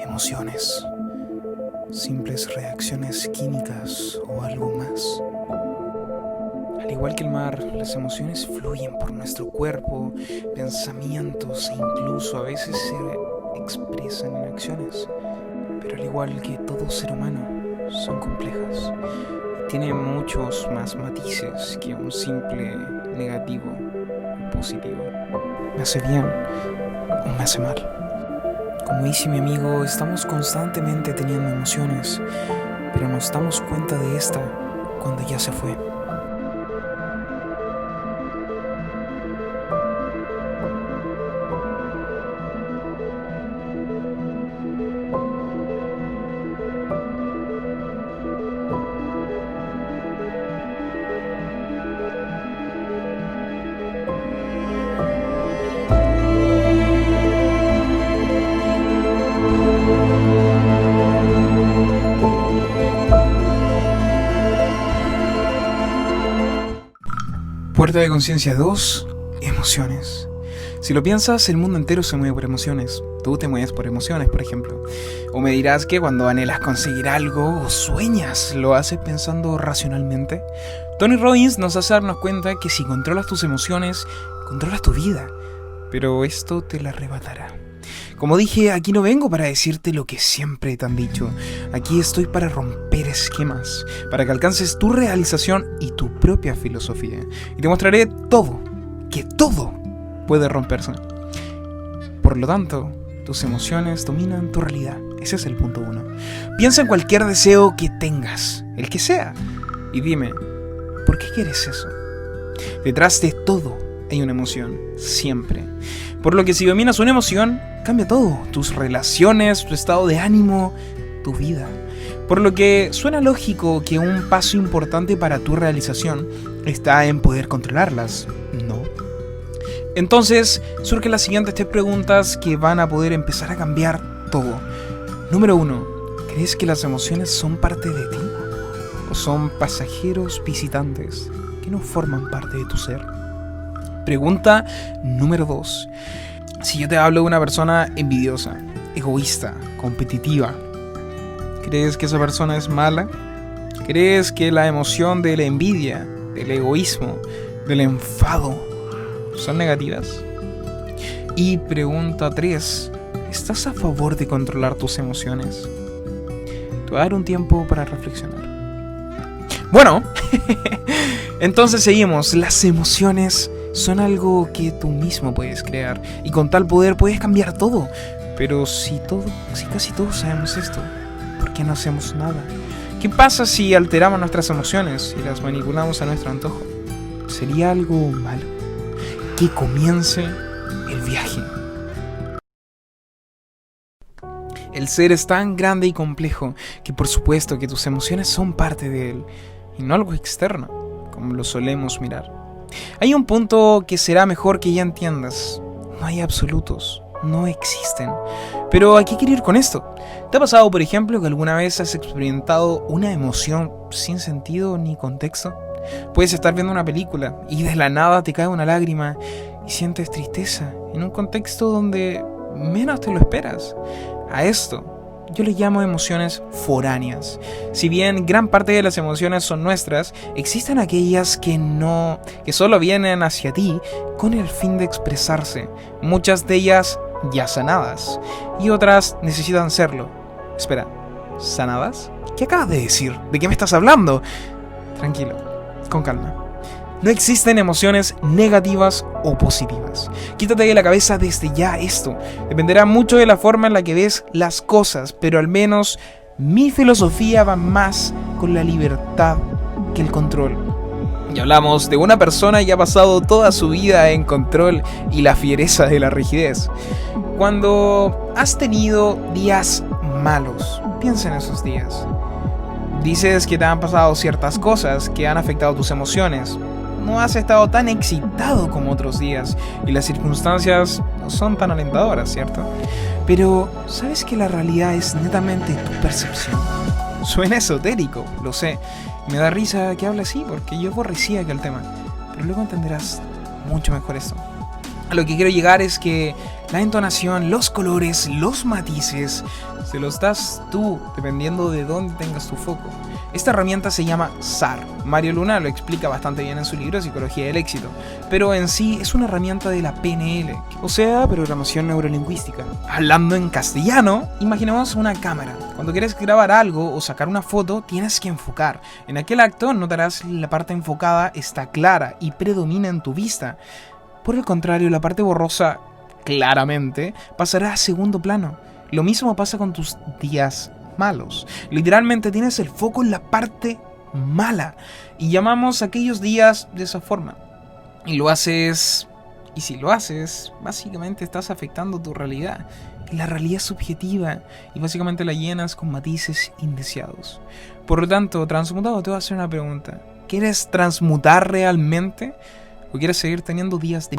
emociones, simples reacciones químicas o algo más. Al igual que el mar, las emociones fluyen por nuestro cuerpo, pensamientos e incluso a veces se expresan en acciones. Pero al igual que todo ser humano, son complejas. Tienen muchos más matices que un simple negativo o positivo. ¿Me hace bien o me hace mal? Como dice mi amigo, estamos constantemente teniendo emociones, pero nos damos cuenta de esta cuando ya se fue. Puerta de conciencia 2, emociones. Si lo piensas, el mundo entero se mueve por emociones. Tú te mueves por emociones, por ejemplo. O me dirás que cuando anhelas conseguir algo o sueñas, lo haces pensando racionalmente. Tony Robbins nos hace darnos cuenta que si controlas tus emociones, controlas tu vida. Pero esto te la arrebatará. Como dije, aquí no vengo para decirte lo que siempre te han dicho. Aquí estoy para romper esquemas, para que alcances tu realización y tu propia filosofía. Y te mostraré todo, que todo puede romperse. Por lo tanto, tus emociones dominan tu realidad. Ese es el punto 1. Piensa en cualquier deseo que tengas, el que sea, y dime, ¿por qué quieres eso? Detrás de todo hay una emoción, siempre. Por lo que si dominas una emoción, cambia todo, tus relaciones, tu estado de ánimo, tu vida. Por lo que suena lógico que un paso importante para tu realización está en poder controlarlas, ¿no? Entonces surgen las siguientes 3 preguntas que van a poder empezar a cambiar todo. Número 1, ¿crees que las emociones son parte de ti? ¿O son pasajeros visitantes que no forman parte de tu ser? Pregunta número 2. Si yo te hablo de una persona envidiosa, egoísta, competitiva, ¿crees que esa persona es mala? ¿Crees que la emoción de la envidia, del egoísmo, del enfado son negativas? Y pregunta 3. ¿Estás a favor de controlar tus emociones? Te voy a dar un tiempo para reflexionar. Bueno, entonces seguimos. Las emociones son algo que tú mismo puedes crear y con tal poder puedes cambiar todo. Pero si casi todos sabemos esto, ¿por qué no hacemos nada? ¿Qué pasa si alteramos nuestras emociones y las manipulamos a nuestro antojo? ¿Sería algo malo? Que comience el viaje. El ser es tan grande y complejo que por supuesto que tus emociones son parte de él y no algo externo, como lo solemos mirar. Hay un punto que será mejor que ya entiendas. No hay absolutos, no existen. Pero ¿a qué quiero ir con esto? ¿Te ha pasado, por ejemplo, que alguna vez has experimentado una emoción sin sentido ni contexto? Puedes estar viendo una película y de la nada te cae una lágrima y sientes tristeza en un contexto donde menos te lo esperas. A esto yo le llamo emociones foráneas. Si bien gran parte de las emociones son nuestras, existen aquellas que solo vienen hacia ti con el fin de expresarse. Muchas de ellas ya sanadas y otras necesitan serlo. Espera, ¿sanadas? ¿Qué acabas de decir? ¿De qué me estás hablando? Tranquilo, con calma. No existen emociones negativas o positivas. Quítate de la cabeza desde ya esto. Dependerá mucho de la forma en la que ves las cosas, pero al menos mi filosofía va más con la libertad que el control. Y hablamos de una persona que ha pasado toda su vida en control y la fiereza de la rigidez. Cuando has tenido días malos, piensa en esos días. Dices que te han pasado ciertas cosas que han afectado tus emociones. No has estado tan excitado como otros días y las circunstancias no son tan alentadoras, ¿cierto? Pero ¿sabes que la realidad es netamente tu percepción? Suena esotérico, lo sé. Me da risa que hable así porque yo aborrecía aquel tema. Pero luego entenderás mucho mejor esto. A lo que quiero llegar es que la entonación, los colores, los matices, se los das tú, dependiendo de dónde tengas tu foco. Esta herramienta se llama SAR. Mario Luna lo explica bastante bien en su libro Psicología del Éxito, pero en sí es una herramienta de la PNL, o sea, Programación Neurolingüística. Hablando en castellano, imaginemos una cámara. Cuando quieres grabar algo o sacar una foto, tienes que enfocar. En aquel acto notarás la parte enfocada está clara y predomina en tu vista. Por el contrario, la parte borrosa, claramente, pasará a segundo plano. Lo mismo pasa con tus días malos. Literalmente tienes el foco en la parte mala y llamamos aquellos días de esa forma. Y si lo haces, básicamente estás afectando tu realidad. Y la realidad es subjetiva y básicamente la llenas con matices indeseados. Por lo tanto, transmutado, te voy a hacer una pregunta. ¿Quieres transmutar realmente o quieres seguir teniendo días de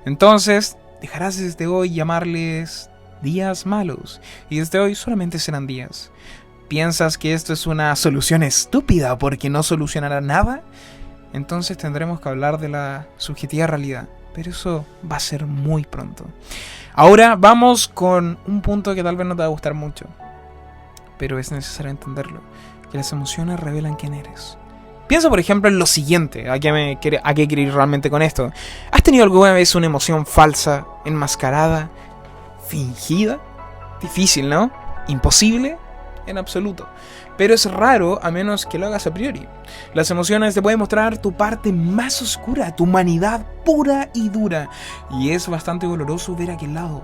Entonces, dejarás desde hoy llamarles días malos, y desde hoy solamente serán días. ¿Piensas que esto es una solución estúpida porque no solucionará nada? Entonces tendremos que hablar de la subjetiva realidad, pero eso va a ser muy pronto. Ahora vamos con un punto que tal vez no te va a gustar mucho, pero es necesario entenderlo, que las emociones revelan quién eres. Piensa por ejemplo en lo siguiente, ¿a qué quiero ir realmente con esto? ¿Has tenido alguna vez una emoción falsa, enmascarada, fingida? Difícil, ¿no? Imposible en absoluto. Pero es raro a menos que lo hagas a priori. Las emociones te pueden mostrar tu parte más oscura, tu humanidad pura y dura. Y es bastante doloroso ver aquel lado.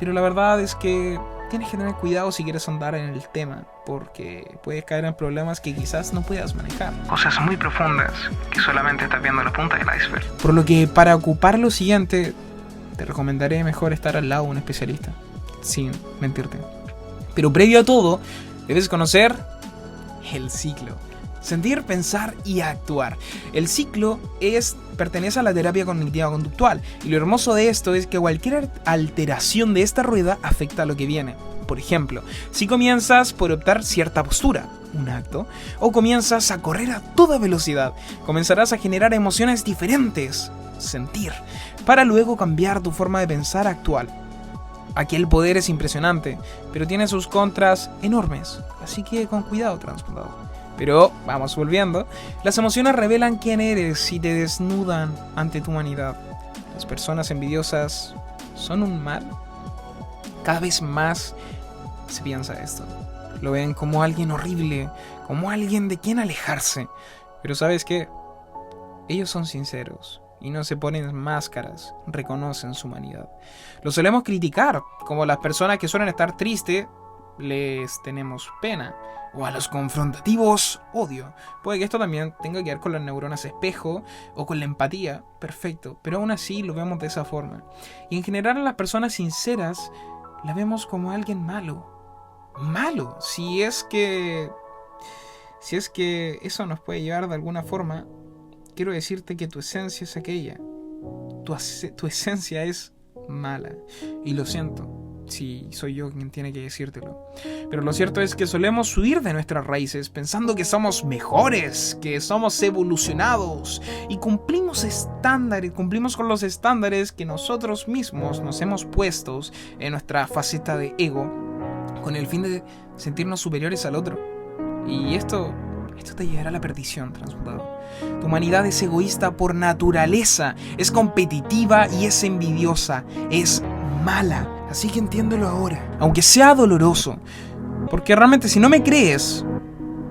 Pero la verdad es que tienes que tener cuidado si quieres andar en el tema, porque puedes caer en problemas que quizás no puedas manejar. Cosas muy profundas que solamente estás viendo la punta del iceberg. Por lo que para ocupar lo siguiente, te recomendaré mejor estar al lado de un especialista, sin mentirte. Pero previo a todo, debes conocer el ciclo. Sentir, pensar y actuar. El ciclo pertenece a la terapia cognitiva conductual, y lo hermoso de esto es que cualquier alteración de esta rueda afecta a lo que viene. Por ejemplo, si comienzas por optar cierta postura, un acto, o comienzas a correr a toda velocidad, comenzarás a generar emociones diferentes, sentir, para luego cambiar tu forma de pensar actual. Aquí el poder es impresionante, pero tiene sus contras enormes, así que con cuidado, transmutado. Pero, vamos volviendo, las emociones revelan quién eres y te desnudan ante tu humanidad. Las personas envidiosas son un mal. Cada vez más se piensa esto. Lo ven como alguien horrible, como alguien de quien alejarse. Pero ¿sabes qué? Ellos son sinceros y no se ponen máscaras, reconocen su humanidad. Lo solemos criticar, como las personas que suelen estar tristes, les tenemos pena. O a los confrontativos, odio. Puede que esto también tenga que ver con las neuronas espejo o con la empatía, perfecto, pero aún así lo vemos de esa forma. Y en general a las personas sinceras la vemos como alguien malo. Malo, si es que eso nos puede llevar de alguna forma, quiero decirte que tu esencia es aquella. Tu esencia es mala. Y lo siento, si soy yo quien tiene que decírtelo. Pero lo cierto es que solemos huir de nuestras raíces pensando que somos mejores, que somos evolucionados y cumplimos con los estándares que nosotros mismos nos hemos puesto en nuestra faceta de ego con el fin de sentirnos superiores al otro. Y esto te llevará a la perdición, transmutado. Tu humanidad es egoísta por naturaleza, es competitiva y es envidiosa, es mala. Así que entiéndelo ahora, aunque sea doloroso, porque realmente si no me crees,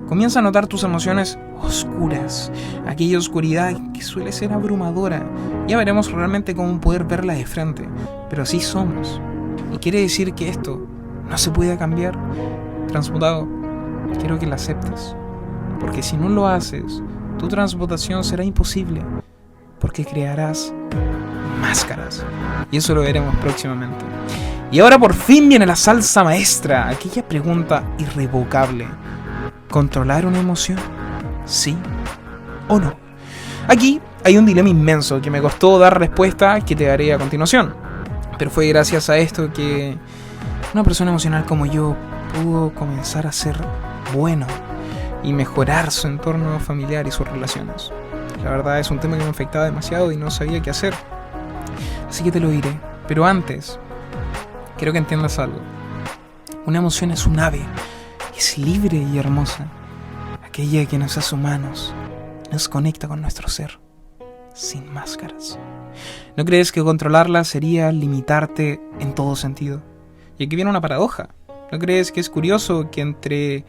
comienza a notar tus emociones oscuras, aquella oscuridad que suele ser abrumadora. Ya veremos realmente cómo poder verla de frente, pero así somos. Y quiere decir que esto no se puede cambiar. Transmutado, quiero que la aceptes, porque si no lo haces, tu transmutación será imposible, porque crearás máscaras, y eso lo veremos próximamente. Y ahora por fin viene la salsa maestra, aquella pregunta irrevocable: ¿controlar una emoción? ¿Sí o no? Aquí hay un dilema inmenso que me costó dar respuesta, que te daré a continuación, pero fue gracias a esto que una persona emocional como yo pudo comenzar a ser bueno y mejorar su entorno familiar y sus relaciones. La verdad es un tema que me afectaba demasiado y no sabía qué hacer, así que te lo diré. Pero antes, quiero que entiendas algo. Una emoción es un ave, es libre y hermosa, aquella que nos hace humanos, nos conecta con nuestro ser, sin máscaras. ¿No crees que controlarla sería limitarte en todo sentido? Y aquí viene una paradoja. ¿No crees que es curioso que entre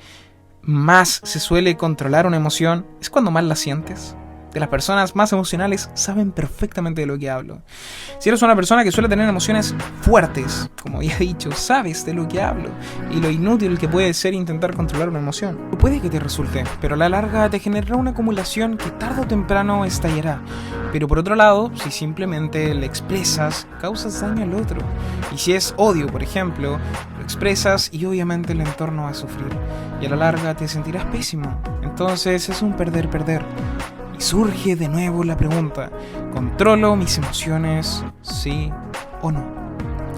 más se suele controlar una emoción es cuando más la sientes? De las personas más emocionales saben perfectamente de lo que hablo. Si eres una persona que suele tener emociones fuertes, como ya he dicho, sabes de lo que hablo y lo inútil que puede ser intentar controlar una emoción. Puede que te resulte, pero a la larga te generará una acumulación que tarde o temprano estallará. Pero por otro lado, si simplemente le expresas, causas daño al otro. Y si es odio, por ejemplo, lo expresas y obviamente el entorno va a sufrir. Y a la larga te sentirás pésimo. Entonces es un perder-perder. Y surge de nuevo la pregunta, ¿controlo mis emociones, sí o no?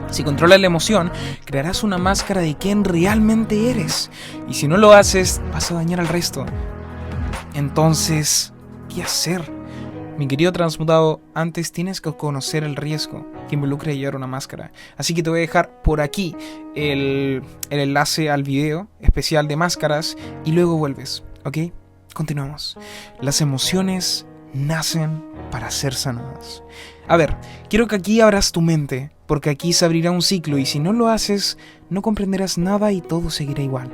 Si controlas la emoción, crearás una máscara de quién realmente eres. Y si no lo haces, vas a dañar al resto. Entonces, ¿qué hacer? Mi querido transmutado, antes tienes que conocer el riesgo que involucra llevar una máscara. Así que te voy a dejar por aquí el enlace al video especial de máscaras y luego vuelves, ¿ok? Continuamos. Las emociones nacen para ser sanadas. A ver, quiero que aquí abras tu mente, porque aquí se abrirá un ciclo y si no lo haces, no comprenderás nada y todo seguirá igual.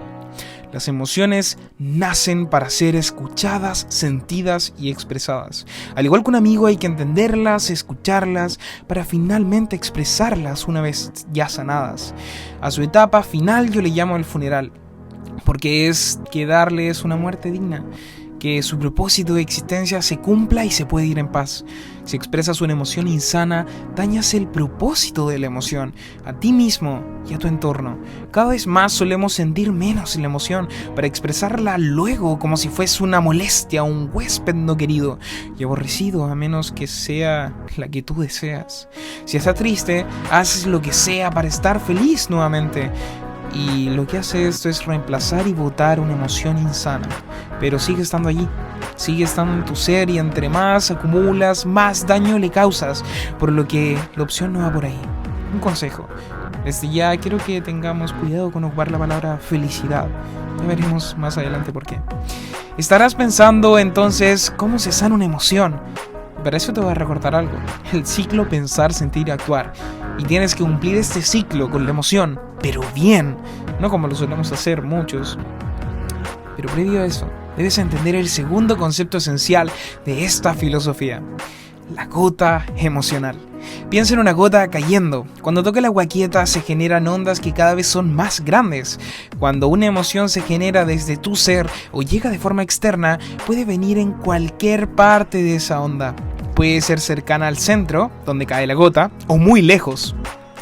Las emociones nacen para ser escuchadas, sentidas y expresadas. Al igual que un amigo hay que entenderlas, escucharlas, para finalmente expresarlas una vez ya sanadas. A su etapa final yo le llamo el funeral. Porque es que darles una muerte digna, que su propósito de existencia se cumpla y se puede ir en paz. Si expresas una emoción insana, dañas el propósito de la emoción, a ti mismo y a tu entorno. Cada vez más solemos sentir menos la emoción para expresarla luego como si fuese una molestia, un huésped no querido y aborrecido, a menos que sea la que tú deseas. Si estás triste, haces lo que sea para estar feliz nuevamente. Y lo que hace esto es reemplazar y botar una emoción insana. Pero sigue estando allí, sigue estando en tu ser y entre más acumulas, más daño le causas. Por lo que la opción no va por ahí. Un consejo. Desde ya quiero que tengamos cuidado con ocupar la palabra felicidad. Ya veremos más adelante por qué. Estarás pensando entonces cómo se sana una emoción. Para eso te voy a recordar algo. El ciclo pensar, sentir y actuar. Y tienes que cumplir este ciclo con la emoción, pero bien, no como lo solemos hacer muchos. Pero previo a eso, debes entender el segundo concepto esencial de esta filosofía: la gota emocional. Piensa en una gota cayendo. Cuando toca el agua quieta se generan ondas que cada vez son más grandes. Cuando una emoción se genera desde tu ser o llega de forma externa, puede venir en cualquier parte de esa onda. Puede ser cercana al centro, donde cae la gota, o muy lejos.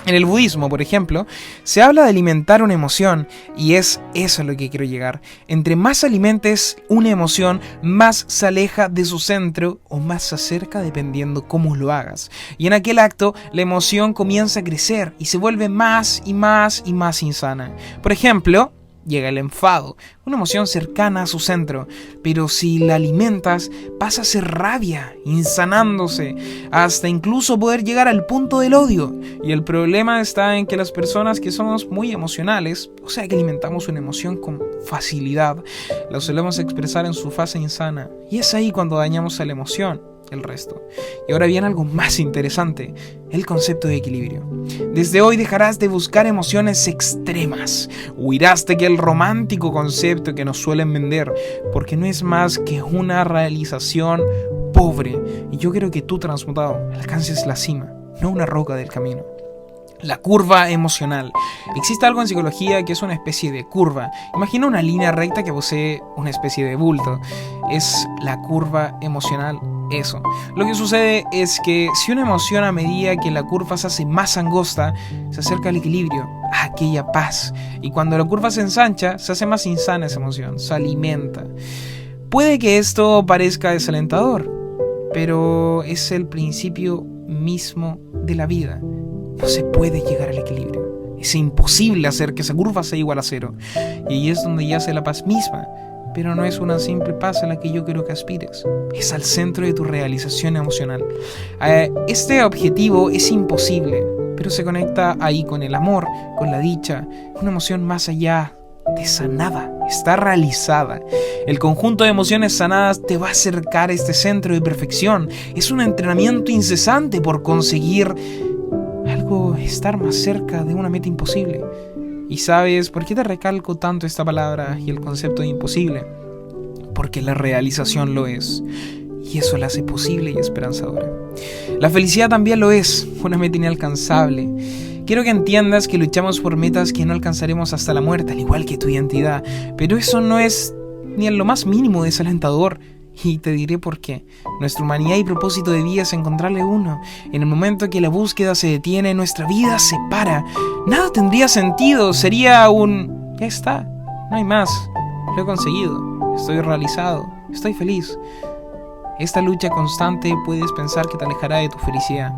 En el budismo, por ejemplo, se habla de alimentar una emoción y es eso a lo que quiero llegar. Entre más alimentes una emoción, más se aleja de su centro o más se acerca dependiendo cómo lo hagas. Y en aquel acto, la emoción comienza a crecer y se vuelve más y más y más insana. Por ejemplo, llega el enfado, una emoción cercana a su centro, pero si la alimentas pasa a ser rabia, insanándose, hasta incluso poder llegar al punto del odio. Y el problema está en que las personas que somos muy emocionales, o sea que alimentamos una emoción con facilidad, la solemos expresar en su fase insana, y es ahí cuando dañamos a la emoción, el resto. Y ahora viene algo más interesante, el concepto de equilibrio. Desde hoy dejarás de buscar emociones extremas, huirás de aquel romántico concepto que nos suelen vender, porque no es más que una realización pobre. Y yo quiero que tú, transmutado, alcances la cima, no una roca del camino. La curva emocional. Existe algo en psicología que es una especie de curva. Imagina una línea recta que posee una especie de bulto. Es la curva emocional eso. Lo que sucede es que si una emoción, a medida que la curva se hace más angosta, se acerca al equilibrio, a aquella paz. Y cuando la curva se ensancha, se hace más insana esa emoción, se alimenta. Puede que esto parezca desalentador, pero es el principio mismo de la vida. No se puede llegar al equilibrio. Es imposible hacer que esa curva sea igual a cero. Y ahí es donde yace la paz misma. Pero no es una simple paz a la que yo quiero que aspires. Es al centro de tu realización emocional. Este objetivo es imposible, pero se conecta ahí con el amor, con la dicha, una emoción más allá de sanada, está realizada. El conjunto de emociones sanadas te va a acercar a este centro de perfección. Es un entrenamiento incesante por conseguir algo, estar más cerca de una meta imposible. ¿Y sabes por qué te recalco tanto esta palabra y el concepto de imposible? Porque la realización lo es, y eso la hace posible y esperanzadora. La felicidad también lo es, una meta inalcanzable. Quiero que entiendas que luchamos por metas que no alcanzaremos hasta la muerte, al igual que tu identidad, pero eso no es ni en lo más mínimo desalentador. Y te diré por qué. Nuestra humanidad y propósito de vida es encontrarle uno. En el momento que la búsqueda se detiene, nuestra vida se para. Nada tendría sentido, sería un... ya está, no hay más. Lo he conseguido, estoy realizado, estoy feliz. Esta lucha constante puedes pensar que te alejará de tu felicidad.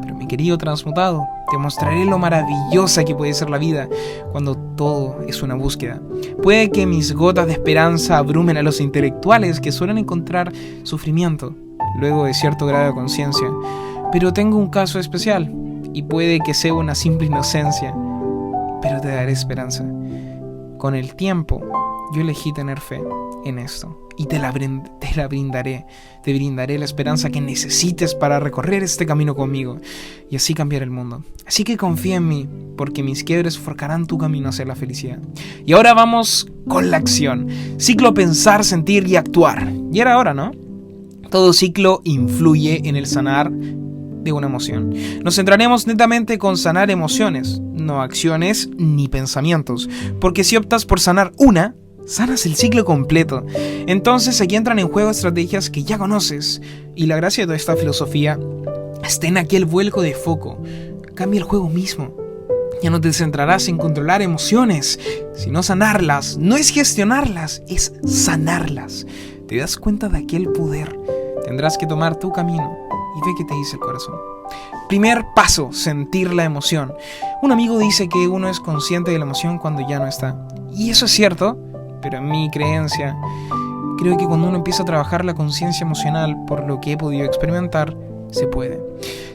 Pero mi querido transmutado, te mostraré lo maravillosa que puede ser la vida cuando todo es una búsqueda. Puede que mis gotas de esperanza abrumen a los intelectuales que suelen encontrar sufrimiento luego de cierto grado de conciencia, pero tengo un caso especial y puede que sea una simple inocencia, pero te daré esperanza. Con el tiempo, yo elegí tener fe en esto y te la brindaré. Te brindaré la esperanza que necesites para recorrer este camino conmigo y así cambiar el mundo. Así que confía en mí, porque mis quiebres forjarán tu camino hacia la felicidad. Y ahora vamos con la acción. Ciclo pensar, sentir y actuar. Y era hora, ¿no? Todo ciclo influye en el sanar de una emoción. Nos centraremos netamente con sanar emociones, no acciones ni pensamientos, porque si optas por sanar una, sanas el ciclo completo. Entonces aquí entran en juego estrategias que ya conoces, y la gracia de toda esta filosofía está en aquel vuelco de foco. Cambia el juego mismo. Ya no te centrarás en controlar emociones, sino sanarlas. No es gestionarlas, es sanarlas. ¿Te das cuenta de aquel poder? Tendrás que tomar tu camino y ve qué te dice el corazón. Primer paso, sentir la emoción. Un amigo dice que uno es consciente de la emoción cuando ya no está. Y eso es cierto, pero en mi creencia, creo que cuando uno empieza a trabajar la conciencia emocional por lo que he podido experimentar, se puede.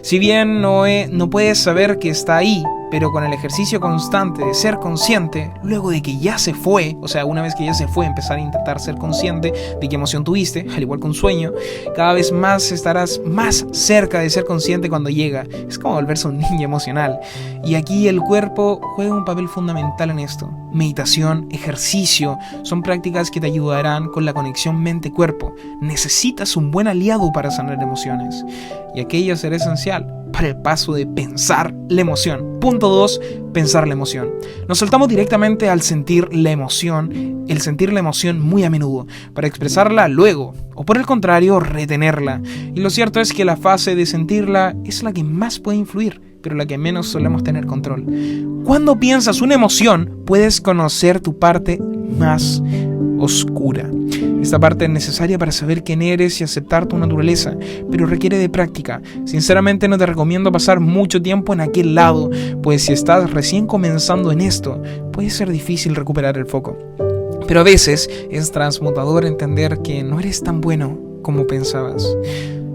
Si bien no puedes saber que está ahí, pero con el ejercicio constante de ser consciente, luego de que ya se fue, o sea, una vez que ya se fue, empezar a intentar ser consciente de qué emoción tuviste, al igual que un sueño, cada vez más estarás más cerca de ser consciente cuando llega. Es como volverse un ninja emocional. Y aquí el cuerpo juega un papel fundamental en esto. Meditación, ejercicio, son prácticas que te ayudarán con la conexión mente-cuerpo. Necesitas un buen aliado para sanar emociones. Y aquello será esencial para el paso de pensar la emoción. Punto 2, pensar la emoción. Nos saltamos directamente al sentir la emoción, el sentir la emoción muy a menudo, para expresarla luego, o por el contrario, retenerla. Y lo cierto es que la fase de sentirla es la que más puede influir, pero la que menos solemos tener control. Cuando piensas una emoción, puedes conocer tu parte más oscura. Esta parte es necesaria para saber quién eres y aceptar tu naturaleza, pero requiere de práctica. Sinceramente no te recomiendo pasar mucho tiempo en aquel lado, pues si estás recién comenzando en esto, puede ser difícil recuperar el foco. Pero a veces es transmutador entender que no eres tan bueno como pensabas.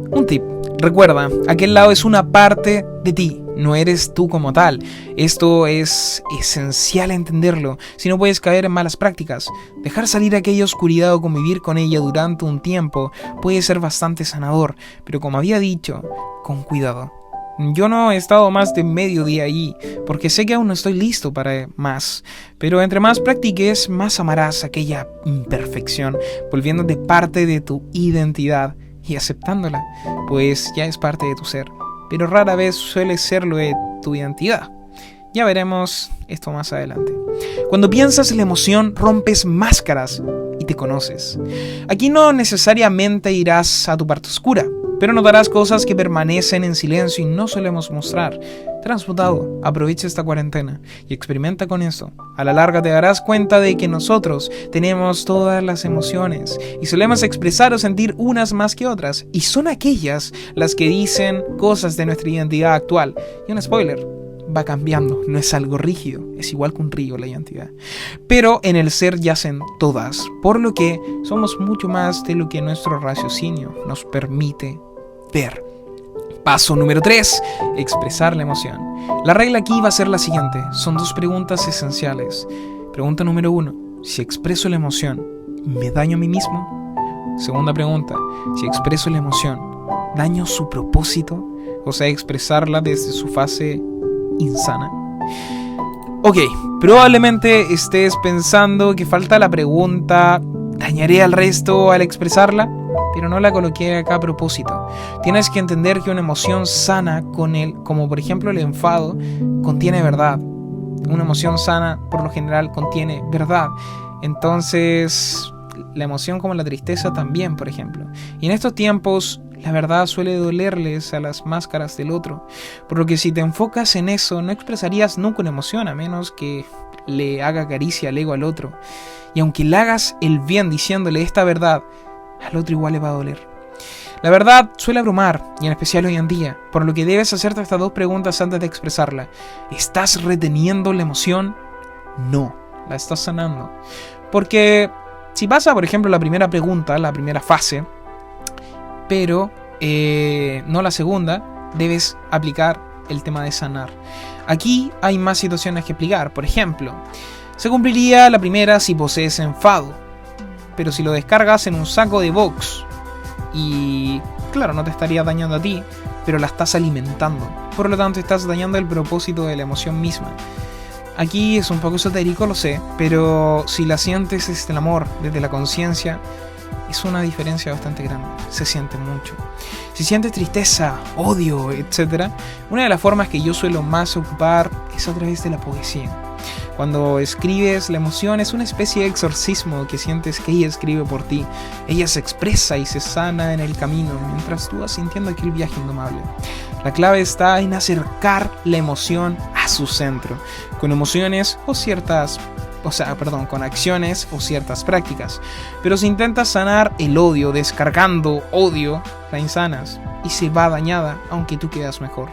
Un tip: recuerda, aquel lado es una parte de ti, no eres tú como tal. Esto es esencial entenderlo, si no puedes caer en malas prácticas. Dejar salir aquella oscuridad o convivir con ella durante un tiempo puede ser bastante sanador, pero como había dicho, con cuidado. Yo no he estado más de medio día allí, porque sé que aún no estoy listo para más. Pero entre más practiques, más amarás aquella imperfección, volviéndote parte de tu identidad y aceptándola, pues ya es parte de tu ser. Pero rara vez suele serlo de tu identidad. Ya veremos esto más adelante. Cuando piensas en la emoción, rompes máscaras y te conoces. Aquí no necesariamente irás a tu parte oscura, pero notarás cosas que permanecen en silencio y no solemos mostrar. Transmutado, aprovecha esta cuarentena y experimenta con esto. A la larga te darás cuenta de que nosotros tenemos todas las emociones y solemos expresar o sentir unas más que otras, y son aquellas las que dicen cosas de nuestra identidad actual. Y un spoiler: va cambiando, no es algo rígido, es igual que un río la identidad. Pero en el ser yacen todas, por lo que somos mucho más de lo que nuestro raciocinio nos permite ver. Paso número 3. Expresar la emoción. La regla aquí va a ser la siguiente. Son 2 preguntas esenciales. Pregunta número 1. Si expreso la emoción, ¿me daño a mí mismo? Segunda pregunta. Si expreso la emoción, ¿daño su propósito? O sea, expresarla desde su fase insana. Ok, probablemente estés pensando que falta la pregunta ¿dañaré al resto al expresarla? Pero no la coloqué acá a propósito. Tienes que entender que una emoción sana como por ejemplo el enfado, contiene verdad. Una emoción sana por lo general contiene verdad. Entonces, la emoción como la tristeza también, por ejemplo. Y en estos tiempos, la verdad suele dolerles a las máscaras del otro. Por lo que si te enfocas en eso, no expresarías nunca una emoción, a menos que le haga caricia al ego al otro. Y aunque le hagas el bien diciéndole esta verdad, al otro igual le va a doler. La verdad suele abrumar, y en especial hoy en día, por lo que debes hacerte estas 2 preguntas antes de expresarla. ¿Estás reteniendo la emoción? No, la estás sanando. Porque si pasa, por ejemplo, la primera pregunta, la primera fase, pero no la segunda, debes aplicar el tema de sanar. Aquí hay más situaciones que explicar. Por ejemplo, se cumpliría la primera si posees enfado, pero si lo descargas en un saco de box y claro, no te estaría dañando a ti, pero la estás alimentando, por lo tanto estás dañando el propósito de la emoción misma. Aquí es un poco esotérico, lo sé, pero si la sientes desde el amor, desde la conciencia, es una diferencia bastante grande, se siente mucho. Si sientes tristeza, odio, etc., una de las formas que yo suelo más ocupar es a través de la poesía. Cuando escribes, la emoción es una especie de exorcismo que sientes que ella escribe por ti. Ella se expresa y se sana en el camino, mientras tú vas sintiendo aquel viaje indomable. La clave está en acercar la emoción a su centro, con emociones con acciones o ciertas prácticas. Pero si intentas sanar el odio descargando odio, la insanas y se va dañada, aunque tú quedas mejor.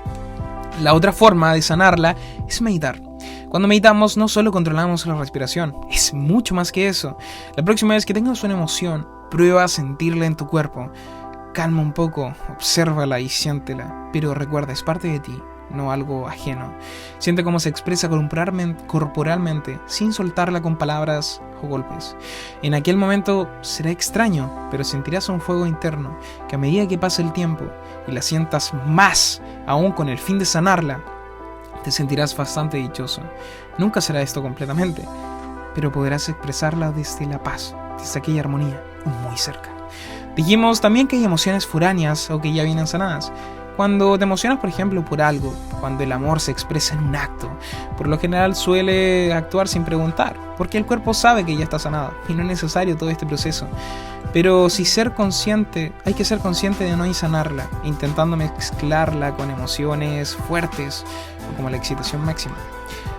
La otra forma de sanarla es meditar. Cuando meditamos no solo controlamos la respiración, es mucho más que eso. La próxima vez que tengas una emoción, prueba a sentirla en tu cuerpo. Calma un poco, obsérvala y siéntela, pero recuerda, es parte de ti, no algo ajeno. Siente cómo se expresa corporalmente, sin soltarla con palabras o golpes. En aquel momento será extraño, pero sentirás un fuego interno que a medida que pase el tiempo y la sientas más, aún con el fin de sanarla, te sentirás bastante dichoso. Nunca será esto completamente, pero podrás expresarla desde la paz, desde aquella armonía, muy cerca. Dijimos también que hay emociones foráneas o que ya vienen sanadas. Cuando te emocionas, por ejemplo, por algo, cuando el amor se expresa en un acto, por lo general suele actuar sin preguntar, porque el cuerpo sabe que ya está sanado y no es necesario todo este proceso. Pero hay que ser consciente de no insanarla, intentando mezclarla con emociones fuertes, como la excitación máxima.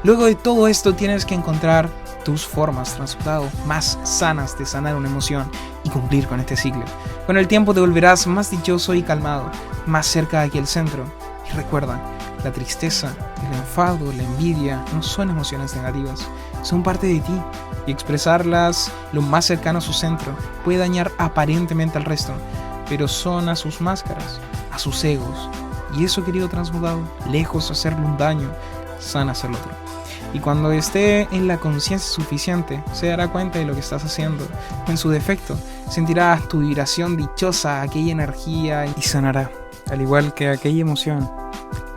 Luego de todo esto tienes que encontrar tus formas, transmutado, más sanas de sanar una emoción y cumplir con este ciclo. Con el tiempo te volverás más dichoso y calmado, más cerca de aquel centro. Y recuerda, la tristeza, el enfado, la envidia no son emociones negativas, son parte de ti. Y expresarlas lo más cercano a su centro puede dañar aparentemente al resto, pero son a sus máscaras, a sus egos. Y eso, querido transmutado, lejos de hacerle un daño, sanas al otro. Y cuando esté en la conciencia suficiente, se dará cuenta de lo que estás haciendo. En su defecto, sentirá tu vibración dichosa, aquella energía, y sanará. Al igual que aquella emoción,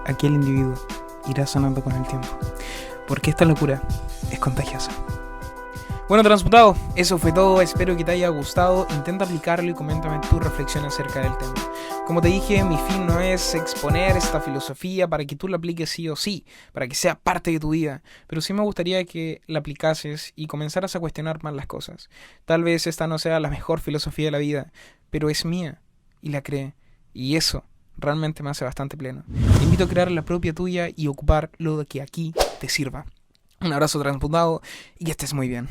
aquel individuo irá sanando con el tiempo. Porque esta locura es contagiosa. Bueno, transmutado, eso fue todo. Espero que te haya gustado. Intenta aplicarlo y coméntame tu reflexión acerca del tema. Como te dije, mi fin no es exponer esta filosofía para que tú la apliques sí o sí, para que sea parte de tu vida, pero sí me gustaría que la aplicases y comenzaras a cuestionar más las cosas. Tal vez esta no sea la mejor filosofía de la vida, pero es mía y la creé, y eso realmente me hace bastante pleno. Te invito a crear la propia tuya y ocupar lo que aquí te sirva. Un abrazo transmutado y que estés muy bien.